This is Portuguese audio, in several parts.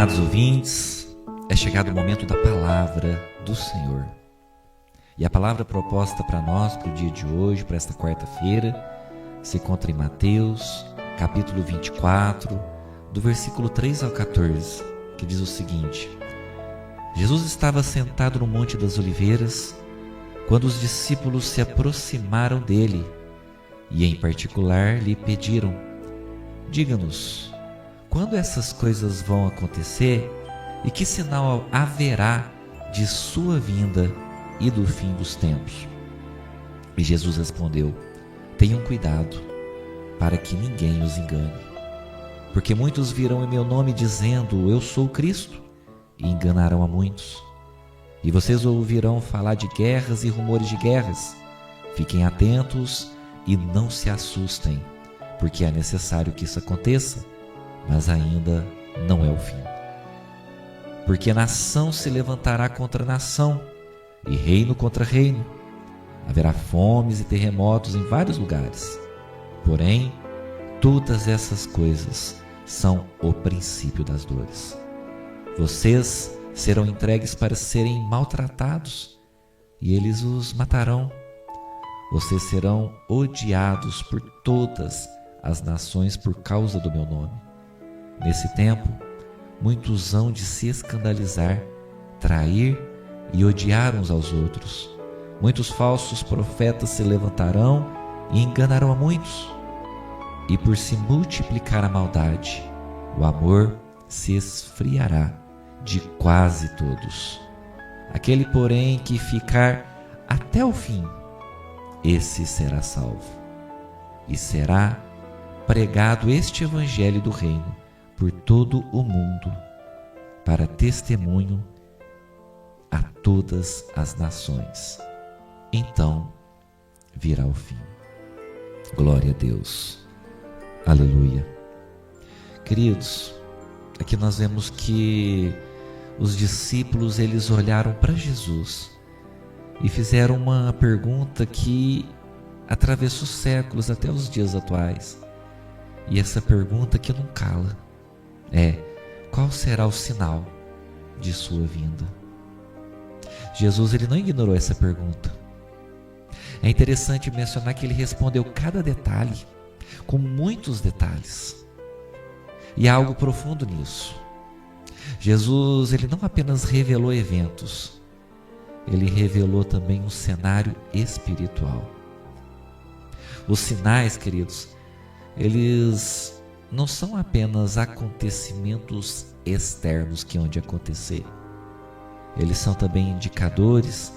Amados ouvintes, é chegado o momento da palavra do Senhor. E a palavra proposta para nós, para o dia de hoje, para esta quarta-feira, se encontra em Mateus, capítulo 24, do versículo 3 ao 14, que diz o seguinte: Jesus estava sentado no Monte das Oliveiras, quando os discípulos se aproximaram dele e, em particular, lhe pediram: diga-nos, quando essas coisas vão acontecer e que sinal haverá de sua vinda e do fim dos tempos? E Jesus respondeu: tenham cuidado para que ninguém os engane, porque muitos virão em meu nome dizendo: eu sou Cristo, e enganarão a muitos. E vocês ouvirão falar de guerras e rumores de guerras. Fiquem atentos e não se assustem, porque é necessário que isso aconteça, mas ainda não é o fim. Porque nação se levantará contra nação, e reino contra reino. Haverá fomes e terremotos em vários lugares. Porém, todas essas coisas são o princípio das dores. Vocês serão entregues para serem maltratados, e eles os matarão. Vocês serão odiados por todas as nações por causa do meu nome. Nesse tempo, muitos hão de se escandalizar, trair e odiar uns aos outros. Muitos falsos profetas se levantarão e enganarão a muitos. E por se multiplicar a maldade, o amor se esfriará de quase todos. Aquele, porém, que ficar até o fim, esse será salvo. E será pregado este evangelho do reino por todo o mundo, para testemunho a todas as nações. Então virá o fim. Glória a Deus. Aleluia. Queridos, aqui nós vemos que os discípulos, eles olharam para Jesus e fizeram uma pergunta que atravessa os séculos até os dias atuais. E essa pergunta que não cala é: qual será o sinal de sua vinda? Jesus, ele não ignorou essa pergunta. É interessante mencionar que ele respondeu cada detalhe, com muitos detalhes. E há algo profundo nisso. Jesus, ele não apenas revelou eventos, ele revelou também um cenário espiritual. Os sinais, queridos, eles não são apenas acontecimentos externos que hão de acontecer. Eles são também indicadores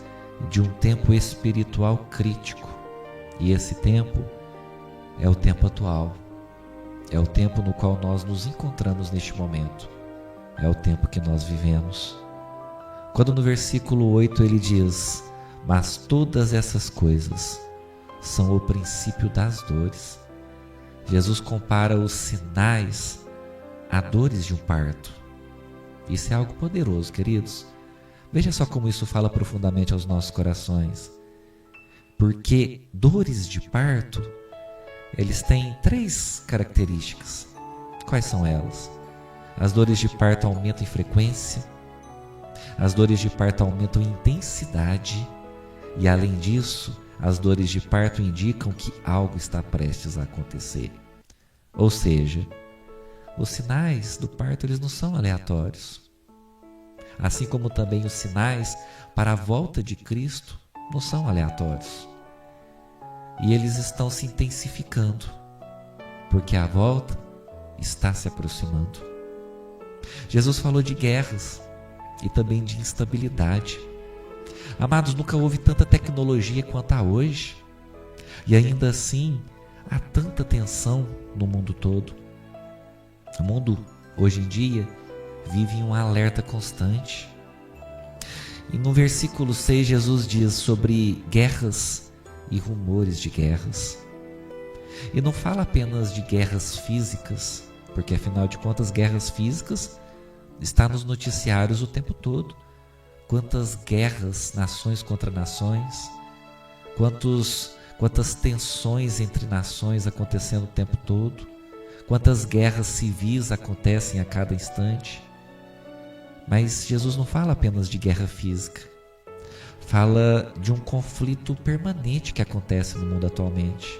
de um tempo espiritual crítico. E esse tempo é o tempo atual. É o tempo no qual nós nos encontramos neste momento. É o tempo que nós vivemos. Quando no versículo 8 ele diz: mas todas essas coisas são o princípio das dores. Jesus compara os sinais a dores de um parto. Isso é algo poderoso, queridos. Veja só como isso fala profundamente aos nossos corações. Porque dores de parto, eles têm 3 características. Quais são elas? As dores de parto aumentam em frequência, as dores de parto aumentam em intensidade, e além disso, as dores de parto indicam que algo está prestes a acontecer. Ou seja, os sinais do parto, eles não são aleatórios. Assim como também os sinais para a volta de Cristo não são aleatórios. E eles estão se intensificando, porque a volta está se aproximando. Jesus falou de guerras e também de instabilidade. Amados, nunca houve tanta tecnologia quanto há hoje. E ainda assim, há tanta tensão no mundo todo. O mundo, hoje em dia, vive em um alerta constante. E no versículo 6, Jesus diz sobre guerras e rumores de guerras. E não fala apenas de guerras físicas, porque afinal de contas, guerras físicas estão nos noticiários o tempo todo. Quantas guerras, nações contra nações, quantas tensões entre nações acontecendo o tempo todo, quantas guerras civis acontecem a cada instante. Mas Jesus não fala apenas de guerra física. Fala de um conflito permanente que acontece no mundo atualmente.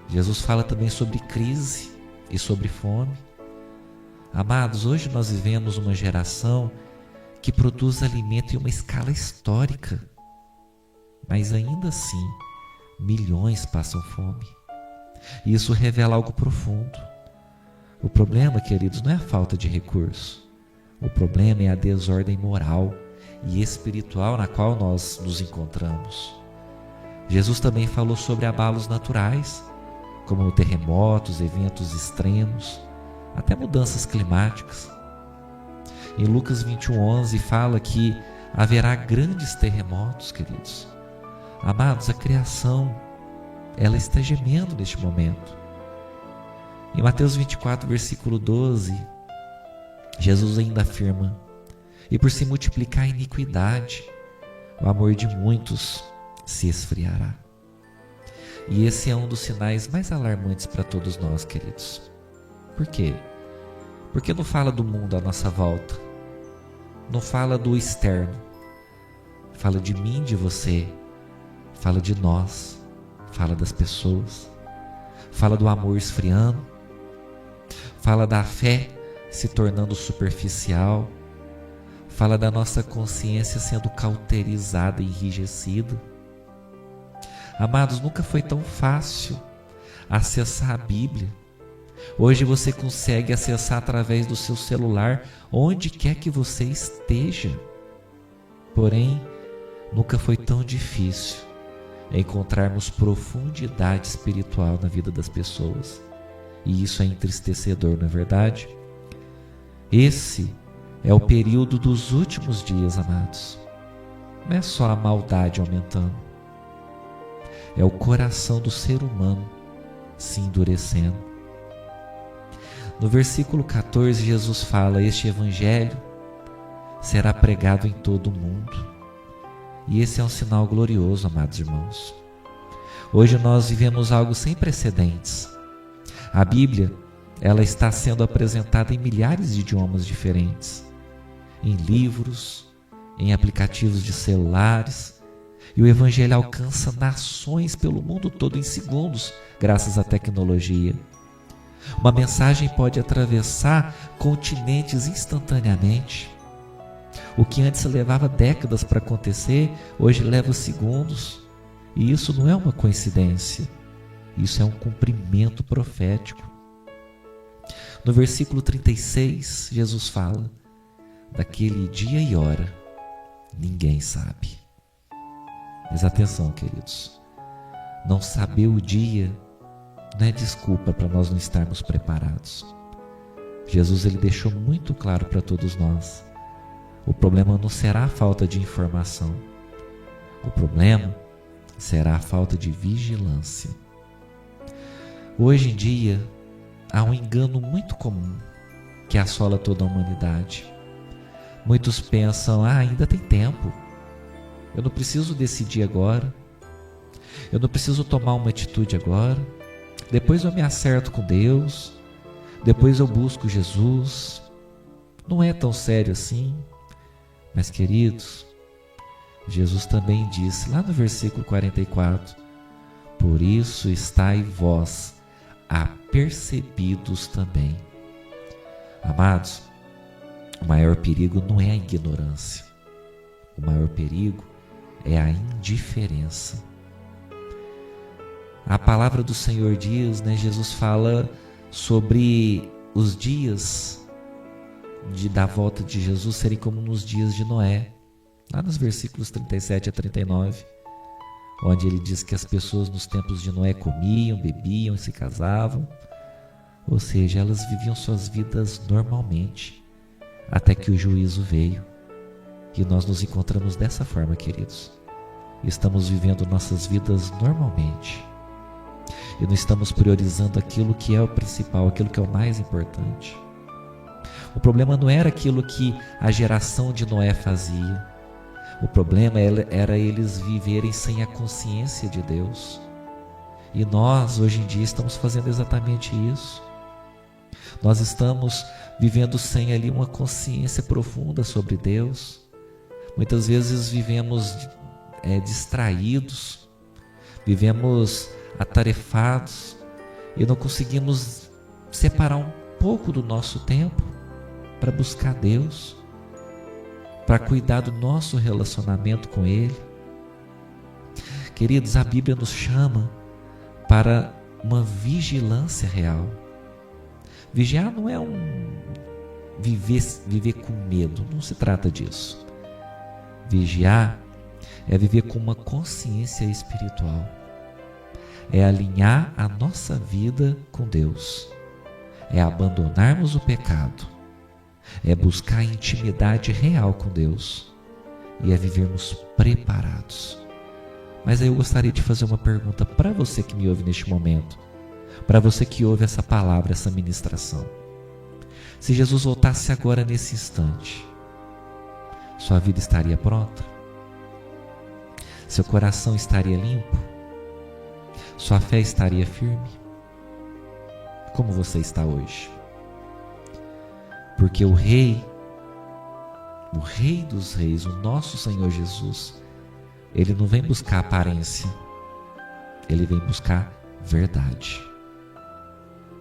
Jesus fala também sobre crise e sobre fome. Amados, hoje nós vivemos uma geração que produz alimento em uma escala histórica. Mas ainda assim, milhões passam fome. E isso revela algo profundo. O problema, queridos, não é a falta de recurso. O problema é a desordem moral e espiritual na qual nós nos encontramos. Jesus também falou sobre abalos naturais, como terremotos, eventos extremos, até mudanças climáticas. Em Lucas 21:11 fala que haverá grandes terremotos, queridos. Amados, a criação, ela está gemendo neste momento. Em Mateus 24, versículo 12, Jesus ainda afirma: e por se multiplicar a iniquidade, o amor de muitos se esfriará. E esse é um dos sinais mais alarmantes para todos nós, queridos. Por quê? Porque não fala do mundo à nossa volta, não fala do externo, fala de mim, de você, fala de nós, fala das pessoas, fala do amor esfriando, fala da fé se tornando superficial, fala da nossa consciência sendo cauterizada e enrijecida. Amados, nunca foi tão fácil acessar a Bíblia. Hoje você consegue acessar através do seu celular onde quer que você esteja. Porém, nunca foi tão difícil encontrarmos profundidade espiritual na vida das pessoas. E isso é entristecedor, não é verdade? Esse é o período dos últimos dias, amados. Não é só a maldade aumentando. É o coração do ser humano se endurecendo. No versículo 14, Jesus fala: este evangelho será pregado em todo o mundo. E esse é um sinal glorioso, amados irmãos. Hoje nós vivemos algo sem precedentes. A Bíblia, ela está sendo apresentada em milhares de idiomas diferentes, em livros, em aplicativos de celulares, e o Evangelho alcança nações pelo mundo todo em segundos, graças à tecnologia. Uma mensagem pode atravessar continentes instantaneamente. O que antes levava décadas para acontecer, hoje leva segundos. E isso não é uma coincidência, isso é um cumprimento profético. No versículo 36, Jesus fala: daquele dia e hora, ninguém sabe. Mas atenção, queridos, não saber o dia não é desculpa para nós não estarmos preparados. Jesus, ele deixou muito claro para todos nós: o problema não será a falta de informação, o problema será a falta de vigilância. Hoje em dia, há um engano muito comum que assola toda a humanidade. Muitos pensam: ainda tem tempo, eu não preciso decidir agora, eu não preciso tomar uma atitude agora, depois eu me acerto com Deus, depois eu busco Jesus. Não é tão sério assim. Mas, queridos, Jesus também disse lá no versículo 44: por isso estai vós apercebidos também. Amados, o maior perigo não é a ignorância, o maior perigo é a indiferença. A palavra do Senhor diz, Jesus fala sobre os dias da volta de Jesus serem como nos dias de Noé, lá nos versículos 37 a 39, onde ele diz que as pessoas nos tempos de Noé comiam, bebiam e se casavam, ou seja, elas viviam suas vidas normalmente, até que o juízo veio. E nós nos encontramos dessa forma, queridos. Estamos vivendo nossas vidas normalmente e não estamos priorizando aquilo que é o principal, aquilo que é o mais importante. O problema não era aquilo que a geração de Noé fazia. O problema era eles viverem sem a consciência de Deus. E nós, hoje em dia, estamos fazendo exatamente isso. Nós estamos vivendo sem ali uma consciência profunda sobre Deus. Muitas vezes vivemos distraídos, vivemos atarefados e não conseguimos separar um pouco do nosso tempo para buscar Deus, para cuidar do nosso relacionamento com Ele. Queridos, a Bíblia nos chama para uma vigilância real. Vigiar não é viver com medo, não se trata disso. Vigiar é viver com uma consciência espiritual. É alinhar a nossa vida com Deus. É abandonarmos o pecado. É buscar intimidade real com Deus. E é vivermos preparados. Mas aí eu gostaria de fazer uma pergunta para você que me ouve neste momento, para você que ouve essa palavra, essa ministração. Se Jesus voltasse agora nesse instante, sua vida estaria pronta? Seu coração estaria limpo? Sua fé estaria firme? Como você está hoje? Porque o Rei dos Reis, o nosso Senhor Jesus, Ele não vem buscar aparência, Ele vem buscar verdade.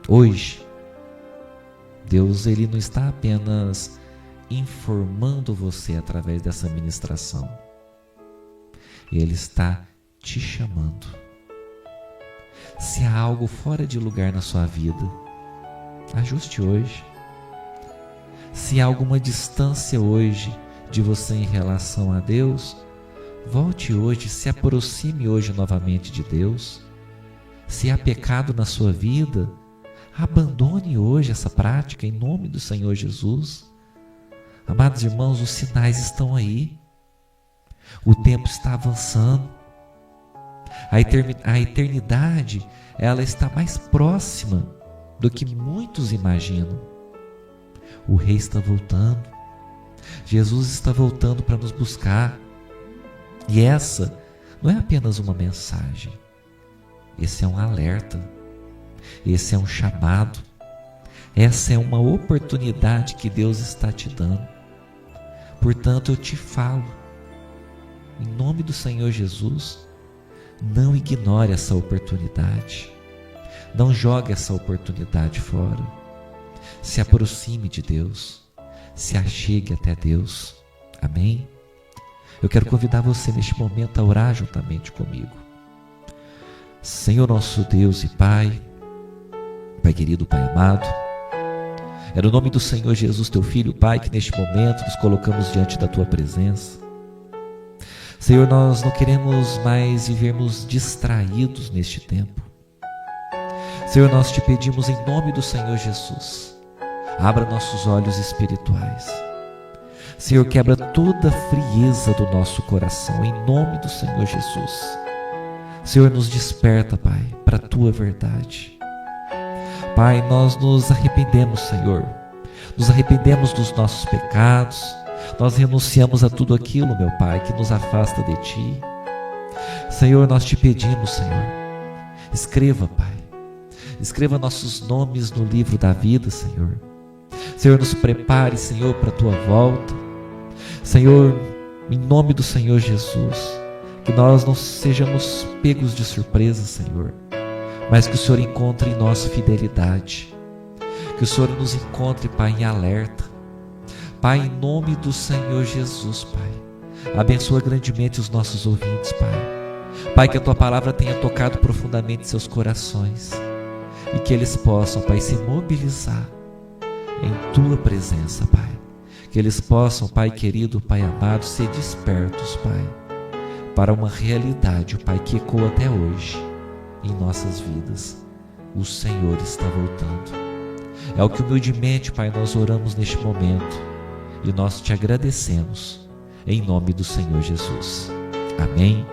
Hoje, Deus Ele não está apenas informando você através dessa ministração. Ele está te chamando. Se há algo fora de lugar na sua vida, ajuste hoje. Se há alguma distância hoje de você em relação a Deus, volte hoje, se aproxime hoje novamente de Deus. Se há pecado na sua vida, abandone hoje essa prática em nome do Senhor Jesus. Amados irmãos, os sinais estão aí. O tempo está avançando. A eternidade, ela está mais próxima do que muitos imaginam. O Rei está voltando. Jesus está voltando para nos buscar. E essa não é apenas uma mensagem. Esse é um alerta. Esse é um chamado. Essa é uma oportunidade que Deus está te dando. Portanto, eu te falo, em nome do Senhor Jesus, não ignore essa oportunidade. Não jogue essa oportunidade fora. Se aproxime de Deus. Se achegue até Deus. Amém? Eu quero convidar você neste momento a orar juntamente comigo. Senhor nosso Deus e Pai, Pai querido, Pai amado, é no nome do Senhor Jesus, Teu Filho, Pai, que neste momento nos colocamos diante da Tua presença. Senhor, nós não queremos mais vivermos distraídos neste tempo. Senhor, nós te pedimos em nome do Senhor Jesus, abra nossos olhos espirituais. Senhor, quebra toda a frieza do nosso coração, em nome do Senhor Jesus. Senhor, nos desperta, Pai, para a Tua verdade. Pai, nós nos arrependemos, Senhor. Nos arrependemos dos nossos pecados. Nós renunciamos a tudo aquilo, meu Pai, que nos afasta de Ti. Senhor, nós te pedimos, Senhor, escreva, Pai. Escreva nossos nomes no livro da vida, Senhor. Senhor, nos prepare, Senhor, para a Tua volta. Senhor, em nome do Senhor Jesus, que nós não sejamos pegos de surpresa, Senhor, mas que o Senhor encontre em nós fidelidade. Que o Senhor nos encontre, Pai, em alerta. Pai, em nome do Senhor Jesus, Pai, abençoa grandemente os nossos ouvintes, Pai. Pai, que a Tua palavra tenha tocado profundamente seus corações e que eles possam, Pai, se mobilizar em Tua presença, Pai. Que eles possam, Pai querido, Pai amado, ser despertos, Pai, para uma realidade, Pai, que ecoa até hoje em nossas vidas. O Senhor está voltando. É o que humildemente, Pai, nós oramos neste momento e nós te agradecemos em nome do Senhor Jesus. Amém.